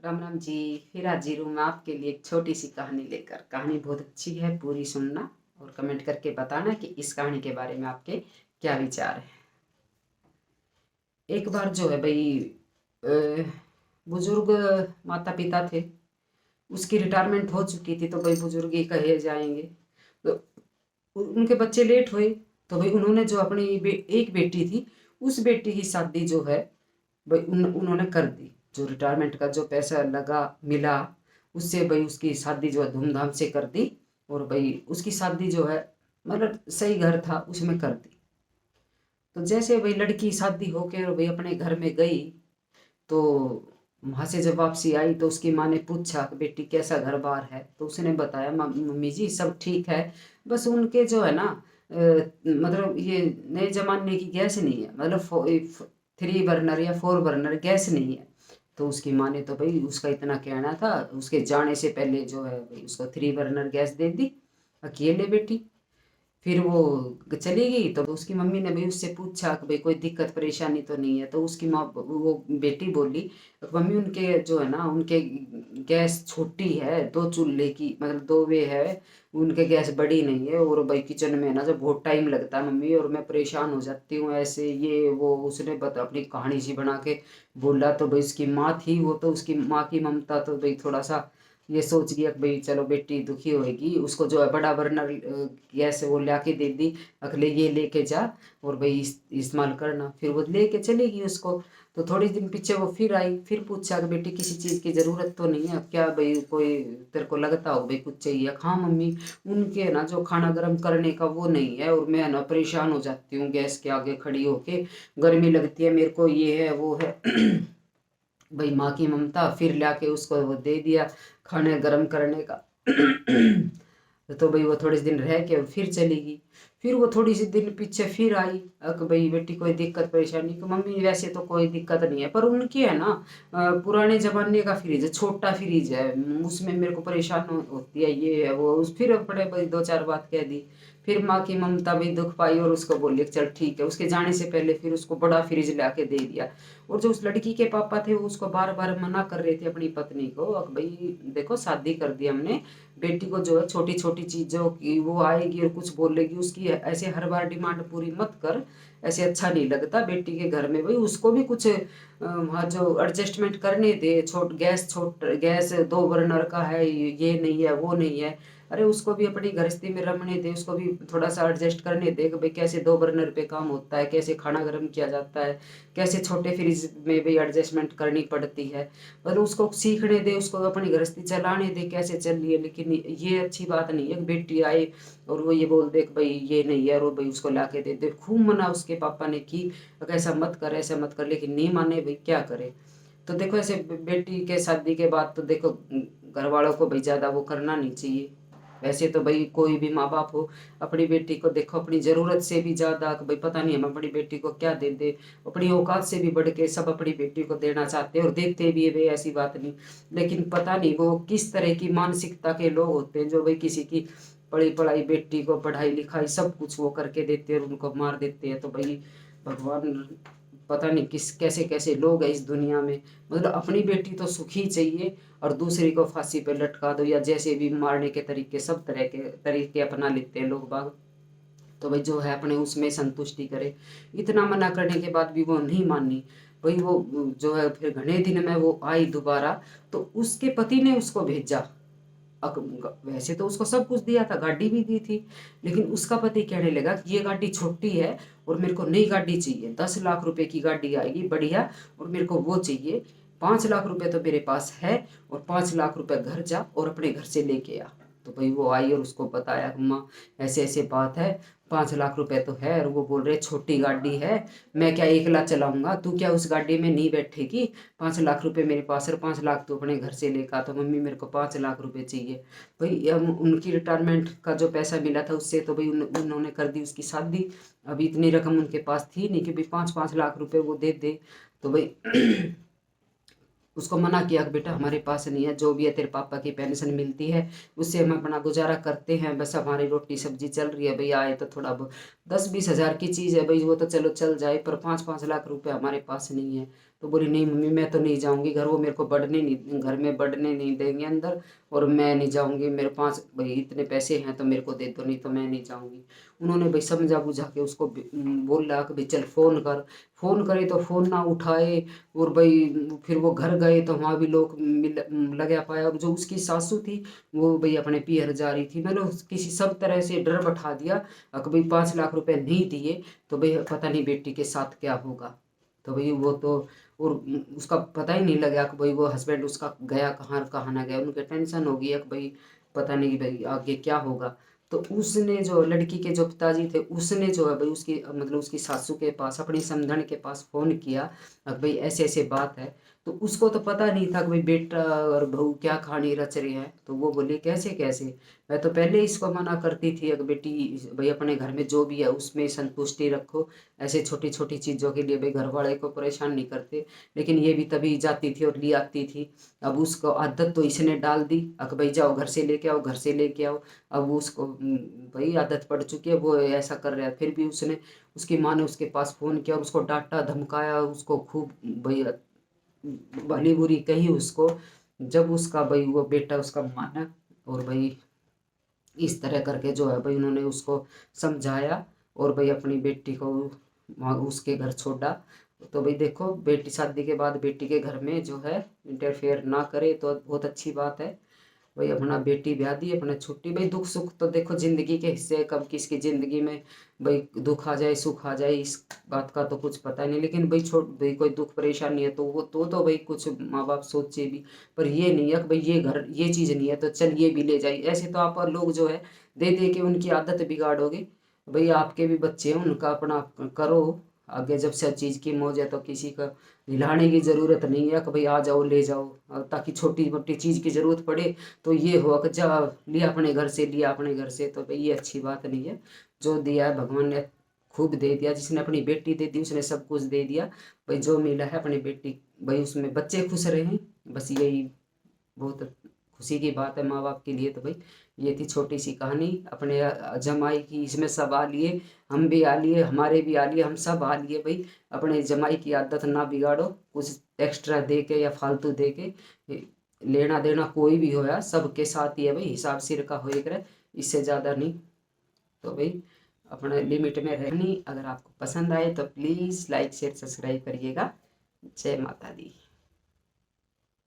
राम राम जी। फिर हाजिर हूँ मैं आपके लिए एक छोटी सी कहानी लेकर। कहानी बहुत अच्छी है, पूरी सुनना और कमेंट करके बताना कि इस कहानी के बारे में आपके क्या विचार है। एक बार जो है भाई, अ, बुजुर्ग माता पिता थे। उसकी रिटायरमेंट हो चुकी थी, तो भाई बुजुर्ग ही कहे जाएंगे। तो उनके बच्चे लेट हुए, तो भाई उन्होंने जो अपनी एक बेटी थी, उस बेटी की शादी जो है भाई उन्होंने कर दी। जो रिटायरमेंट का जो पैसा लगा मिला, उससे भाई उसकी शादी जो है धूमधाम से कर दी। और भाई उसकी शादी जो है, मतलब सही घर था उसमें कर दी। तो जैसे भाई लड़की शादी होके और भाई अपने घर में गई, तो वहाँ से जब वापसी आई तो उसकी माँ ने पूछा कि बेटी कैसा घर बार है। तो उसने बताया, मम्मी जी सब ठीक है, बस उनके जो है ना, मतलब ये नए जमाने की गैस नहीं है, मतलब 3 बर्नर या 4 बर्नर गैस नहीं है। तो उसकी माँ ने तो भाई उसका इतना कहना था, उसके जाने से पहले जो है भाई उसको 3 बर्नर गैस दे दी अकेले बेटी। फिर वो चली गई, तो उसकी मम्मी ने भी उससे पूछा कि भाई कोई दिक्कत परेशानी तो नहीं है। तो उसकी माँ, वो बेटी बोली, मम्मी उनके जो है ना, उनके गैस छोटी है, 2 चूल्हे की, मतलब 2 वे है। उनके गैस बड़ी नहीं है, और भाई किचन में ना जब बहुत टाइम लगता है मम्मी, और मैं परेशान हो जाती हूँ ऐसे ये वो। उसने बता अपनी कहानी सी बना के बोला। तो भाई उसकी माँ थी वो, तो उसकी माँ की ममता तो भाई थोड़ा सा ये सोच लिया कि भाई चलो बेटी दुखी होएगी, उसको जो है बड़ा बर्नर गैस है वो ला के दे दी। अगले ये लेके जा और भाई इस्तेमाल करना। फिर वो लेके चलेगी उसको। तो थोड़ी दिन पीछे वो फिर आई, फिर पूछा कि बेटी किसी चीज़ की ज़रूरत तो नहीं है क्या भाई, कोई तेरे को लगता हो भाई कुछ चाहिए। हाँ मम्मी, उनके ना जो खाना गर्म करने का वो नहीं है, और मैं ना परेशान हो जाती हूँ गैस के आगे खड़ी होके, गर्मी लगती है मेरे को, ये है वो है। भाई माँ की ममता, फिर लाके उसको वो दे दिया खाने गर्म करने का। तो भाई वो थोड़े से दिन रह के फिर चली गई। फिर वो थोड़ी सी दिन पीछे फिर आई, अक भाई बेटी कोई दिक्कत परेशानी। तो मम्मी वैसे तो कोई दिक्कत नहीं है, पर उनकी है ना, पुराने जमाने का फ्रिज है, छोटा फ्रिज है, उसमें मेरे को परेशान होती है ये है वो। उस फिर बड़े भाई 2 4 बात कह दी। फिर माँ की ममता भी दुख पाई और उसको बोली चल ठीक है। उसके जाने से पहले फिर उसको बड़ा फ्रिज ला के दे दिया। और जो उस लड़की के पापा थे वो उसको बार बार मना कर रहे थे अपनी पत्नी को, अब भाई देखो शादी कर दी हमने, बेटी को जो है छोटी छोटी चीज़ों की वो आएगी और कुछ बोलेगी, उसकी ऐसे हर बार डिमांड पूरी मत कर, ऐसे अच्छा नहीं लगता बेटी के घर में। भाई उसको भी कुछ वहाँ जो एडजस्टमेंट करने दे। छोट गैस 2 बर्नर का है, ये नहीं है वो नहीं है। अरे उसको भी अपनी गृहस्थी में रमने दे, उसको भी थोड़ा सा एडजस्ट करने दे कि भाई कैसे 2 बर्नर पे काम होता है, कैसे खाना गर्म किया जाता है, कैसे छोटे फ्रिज में भी एडजस्टमेंट करनी पड़ती है। मतलब उसको सीखने दे, उसको अपनी गृहस्थी चलाने दे कैसे चल रही है। लेकिन ये अच्छी बात नहीं है कि बेटी आए और वो ये बोल दे कि भाई ये नहीं है, और भाई उसको ला के दे दे। खूब मना उसके पापा ने की कि ऐसा मत कर ऐसा मत कर, लेकिन नहीं माने, भाई क्या करे। तो देखो ऐसे बेटी के शादी के बाद तो देखो घर वालों को भाई ज़्यादा वो करना नहीं चाहिए। वैसे तो भाई कोई भी माँ बाप हो, अपनी बेटी को देखो अपनी ज़रूरत से भी ज़्यादा कि भाई पता नहीं हम अपनी बेटी को क्या दे दे, अपनी औकात से भी बढ़ के सब अपनी बेटी को देना चाहते हैं और देते भी है भाई, ऐसी बात नहीं। लेकिन पता नहीं वो किस तरह की मानसिकता के लोग होते हैं जो भाई किसी की पढ़ी पढ़ाई बेटी को पढ़ाई लिखाई सब कुछ वो करके देते हैं और उनको मार देते हैं। तो भाई भगवान, पता नहीं किस कैसे कैसे लोग हैं इस दुनिया में। मतलब अपनी बेटी तो सुखी चाहिए और दूसरी को फांसी पे लटका दो, या जैसे भी मारने के तरीके सब तरह के तरीके अपना लेते हैं लोग बाग। तो भाई जो है अपने उसमें संतुष्टि करे। इतना मना करने के बाद भी वो नहीं मानी। भाई वो जो है फिर घने दिन में वो आई दोबारा। तो उसके पति ने उसको भेजा। वैसे तो उसको सब कुछ दिया था, गाड़ी भी दी थी, लेकिन उसका पति कहने लगा कि ये गाड़ी छोटी है और मेरे को नई गाड़ी चाहिए, 10 लाख रुपए की गाड़ी आएगी बढ़िया, और मेरे को वो चाहिए। 5 लाख रुपए तो मेरे पास है, और 5 लाख रुपए घर जा और अपने घर से लेके आ। तो भाई वो आई और उसको बताया अम्मा ऐसे ऐसे बात है, 5 लाख रुपए तो है, और वो बोल रहे छोटी गाड़ी है, मैं क्या एकला चलाऊंगा, तू क्या उस गाड़ी में नहीं बैठेगी। 5 लाख रुपए मेरे पास है, 5 लाख तो अपने घर से लेकर। तो मम्मी मेरे को 5 लाख रुपए चाहिए। भाई उनकी रिटायरमेंट का जो पैसा मिला था उससे तो भाई उन्होंने कर दी उसकी शादी। अभी इतनी रकम उनके पास थी नहीं कि भाई 5 5 लाख रुपए वो दे दे। तो भाई उसको मना किया कि बेटा हमारे पास नहीं है, जो भी है तेरे पापा की पेंशन मिलती है उससे हम अपना गुजारा करते हैं, बस हमारी रोटी सब्जी चल रही है भाई, आए तो थोड़ा बहुत 10-20 हज़ार की चीज़ है भाई, वो तो चलो चल जाए, पर 5-5 लाख रुपए हमारे पास नहीं है। तो बोली नहीं मम्मी मैं तो नहीं जाऊंगी घर, वो मेरे को बढ़ने नहीं, घर में बढ़ने नहीं देंगे अंदर, और मैं नहीं जाऊंगी, मेरे पास भाई इतने पैसे हैं तो मेरे को दे दो, नहीं तो मैं नहीं जाऊंगी। उन्होंने भाई समझा बुझा के उसको बोला कि भाई चल फ़ोन कर। फ़ोन करे तो फ़ोन ना उठाए, और भाई फिर वो घर गए तो वहाँ भी लोग मिल लगा पाया, और जो उसकी सासू थी वो भाई अपने पियर जा रही थी, मतलब किसी सब तरह से डर बैठा दिया कि भाई 5 लाख रुपए नहीं दिए तो भाई पता नहीं बेटी के साथ क्या होगा। तो भाई वो तो, और उसका पता ही नहीं लगा कि भाई वो हस्बैंड उसका गया कहाँ कहाँ ना गया, उनके टेंशन हो गई है कि भाई पता नहीं भाई आगे क्या होगा। तो उसने जो लड़की के जो पिताजी थे उसने जो है भाई उसकी मतलब उसकी सासू के पास, अपनी समधन के पास फ़ोन किया कि भाई ऐसे ऐसे बात है। तो उसको तो पता नहीं था कि भाई बेटा और बहू क्या कहानी रच रहे हैं। तो वो बोली कैसे कैसे, मैं तो पहले इसको मना करती थी कि बेटी भाई अपने घर में जो भी है उसमें संतुष्टि रखो, ऐसे छोटी छोटी चीज़ों के लिए भाई घर वाले को परेशान नहीं करते। लेकिन ये भी तभी जाती थी और ले आती थी। अब उसको आदत तो इसने डाल दी कि भाई जाओ घर से लेके आओ, घर से लेके आओ। अब उसको भाई आदत पड़ चुकी है, वो ऐसा कर रहा है। फिर भी उसने, उसकी माँ ने उसके पास फ़ोन किया और उसको डांटा धमकाया, उसको खूब भाई भली बुरी कही उसको। जब उसका भाई वो बेटा उसका माना, और भाई इस तरह करके जो है भाई उन्होंने उसको समझाया, और भाई अपनी बेटी को वहाँ उसके घर छोड़ा। तो भाई देखो बेटी शादी के बाद बेटी के घर में जो है इंटरफेयर ना करे तो बहुत अच्छी बात है। भाई अपना बेटी ब्याह दी, अपना छुट्टी, भाई दुख सुख तो देखो जिंदगी के हिस्से है, कब किसकी जिंदगी में भाई दुख आ जाए सुख आ जाए इस बात का तो कुछ पता नहीं। लेकिन भाई छोट भाई कोई दुख परेशानी है तो वो तो भाई कुछ माँ बाप सोचे भी, पर ये नहीं है कि भाई ये घर ये चीज़ नहीं है तो चल ये भी ले जाए, ऐसे तो आप लोग जो है दे दे के उनकी आदत बिगाड़ोगे। भाई आपके भी बच्चे हैं, उनका अपना करो। आगे जब सब चीज़ की मौज है तो किसी का हिलाने की ज़रूरत नहीं है कि भाई आ जाओ ले जाओ, ताकि छोटी मोटी चीज़ की ज़रूरत पड़े तो ये हुआ कि जा लिया अपने घर से, लिया अपने घर से, तो भाई ये अच्छी बात नहीं है। जो दिया है भगवान ने खूब दे दिया, जिसने अपनी बेटी दे दी उसने सब कुछ दे दिया। भाई जो मिला है अपनी बेटी, भाई उसमें बच्चे खुश रहे, बस यही बहुत खुशी की बात है माँ बाप के लिए। तो भाई ये थी छोटी सी कहानी अपने जमाई की, इसमें सब आ लिए, हम भी आ लिए, हमारे भी आ लिए, हम सब आ लिए भाई। अपने जमाई की आदत ना बिगाड़ो कुछ एक्स्ट्रा दे के या फालतू दे के, लेना देना कोई भी होया सबके साथ ही है भाई, हिसाब सिर का हो एक रहे, इससे ज़्यादा नहीं। तो भाई अपना लिमिट में रहनी, अगर आपको पसंद आए तो प्लीज़ लाइक शेयर सब्सक्राइब करिएगा। जय माता दी।